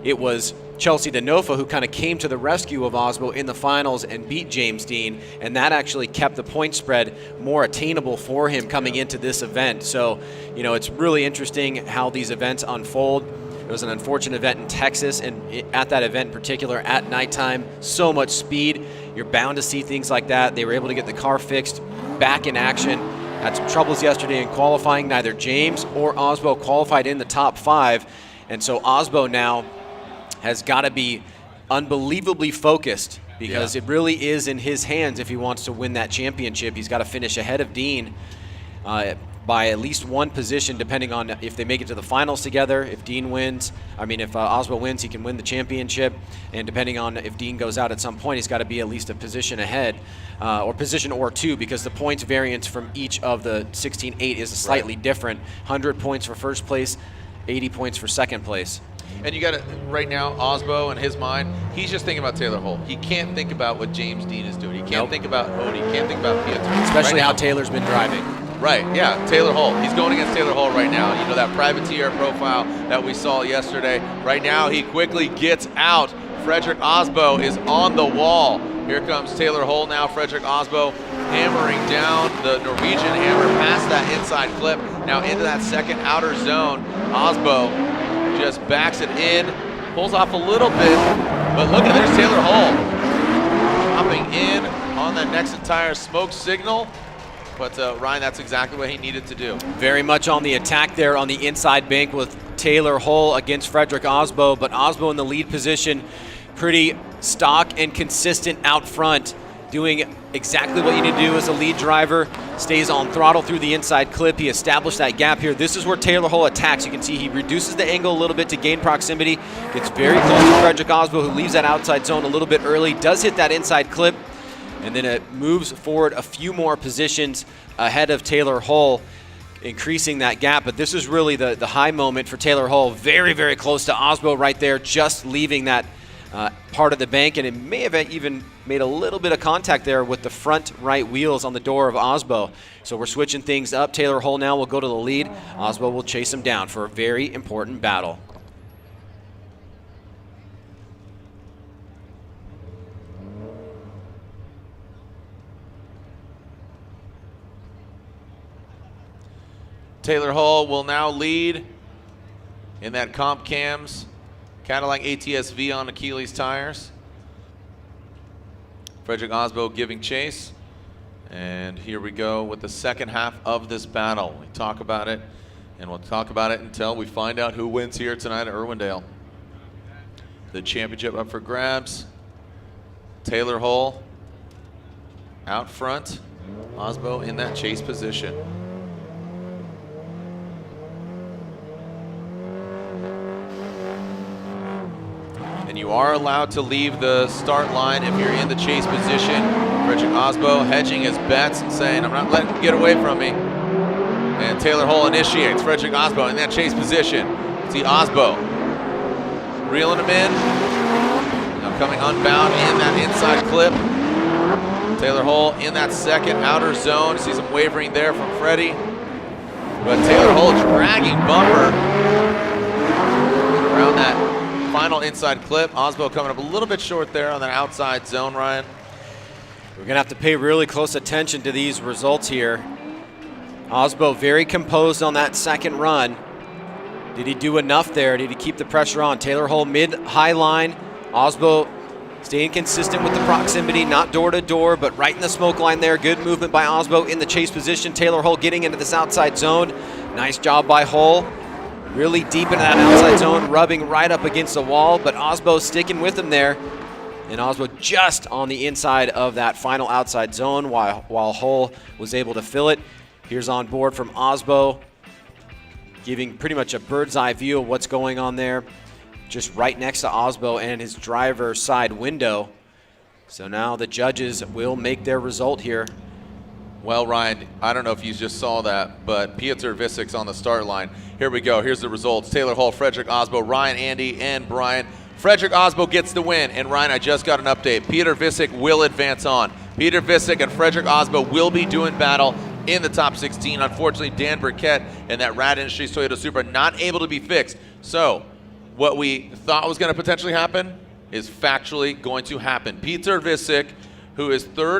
it was Chelsea Denofa who kind of came to the rescue of Aasbo in the finals and beat James Dean, and that actually kept the point spread more attainable for him coming into this event. So, you know, it's really interesting how these events unfold. It was an unfortunate event in Texas, and at that event in particular, at nighttime, so much speed. You're bound to see things like that. They were able to get the car fixed, back in action. Had some troubles yesterday in qualifying. Neither James or Aasbo qualified in the top 5, and so Aasbo now has got to be unbelievably focused, because it really is in his hands if he wants to win that championship. He's got to finish ahead of Dean by at least 1 position, depending on if they make it to the finals together. If Dean wins, if Aasbo wins, he can win the championship. And depending on if Dean goes out at some point, he's got to be at least a position ahead, or position or 2, because the points variance from each of the 16-8 is slightly different. 100 points for first place, 80 points for second place. And you got to, right now, Aasbo, in his mind, he's just thinking about Taylor Hull. He can't think about what James Dean is doing. He can't think about Odie. He can't think about Pietro. Especially how Taylor's been driving. Right, yeah, Taylor Hull. He's going against Taylor Hull right now. You know, that privateer profile that we saw yesterday. Right now, he quickly gets out. Fredric Aasbo is on the wall. Here comes Taylor Hull now. Fredric Aasbo hammering down the Norwegian hammer past that inside clip. Now into that second outer zone. Aasbo just backs it in, pulls off a little bit, but look at, there's Taylor Hull dropping in on that Nexen tire smoke signal. But Ryan, that's exactly what he needed to do. Very much on the attack there on the inside bank with Taylor Hull against Fredric Aasbo, but Aasbo in the lead position, pretty stock and consistent out front, doing exactly what you need to do as a lead driver. Stays on throttle through the inside clip. He established that gap here. This is where Taylor Hull attacks. You can see he reduces the angle a little bit to gain proximity, gets very close to Fredric Aasbo, who leaves that outside zone a little bit early, does hit that inside clip, and then it moves forward a few more positions ahead of Taylor Hull, increasing that gap. But this is really the high moment for Taylor Hull. Very, very close to Aasbo right there, just leaving that part of the bank, and it may have even made a little bit of contact there with the front right wheels on the door of Aasbo. So we're switching things up. Taylor Hull now will go to the lead. Aasbo will chase him down for a very important battle. Taylor Hull will now lead in that Comp Cams Cadillac ATS-V on Achilles tires. Fredric Aasbo giving chase. And here we go with the second half of this battle. We talk about it, and we'll talk about it until we find out who wins here tonight at Irwindale. The championship up for grabs. Taylor Hull out front. Aasbo in that chase position. And you are allowed to leave the start line if you're in the chase position. Fredric Aasbo hedging his bets and saying, I'm not letting him get away from me. And Taylor Hull initiates. Fredric Aasbo in that chase position. See Aasbo reeling him in. Now coming unbound in that inside clip. Taylor Hull in that second outer zone. See some wavering there from Freddie. But Taylor Hull dragging bumper around that final inside clip. Aasbo coming up a little bit short there on that outside zone, Ryan. We're going to have to pay really close attention to these results here. Aasbo very composed on that second run. Did he do enough there? Did he keep the pressure on? Taylor Hull mid-high line. Aasbo staying consistent with the proximity, not door to door, but right in the smoke line there. Good movement by Aasbo in the chase position. Taylor Hull getting into this outside zone. Nice job by Hull. Really deep into that outside zone, rubbing right up against the wall, but Aasbo sticking with him there. And Aasbo just on the inside of that final outside zone while Hull was able to fill it. Here's on board from Aasbo, giving pretty much a bird's eye view of what's going on there. Just right next to Aasbo and his driver's side window. So now the judges will make their result here. Well, Ryan, I don't know if you just saw that, but Piotr Visic's on the start line. Here we go. Here's the results. Taylor Hull, Fredric Aasbo, Ryan, Andy, and Brian. Fredric Aasbo gets the win. And Ryan, I just got an update. Piotr Visic will advance on. Piotr Visic and Fredric Aasbo will be doing battle in the top 16. Unfortunately, Dan Burkett and that Rad Industries Toyota Supra not able to be fixed. So what we thought was going to potentially happen is factually going to happen. Peter Visick, who is third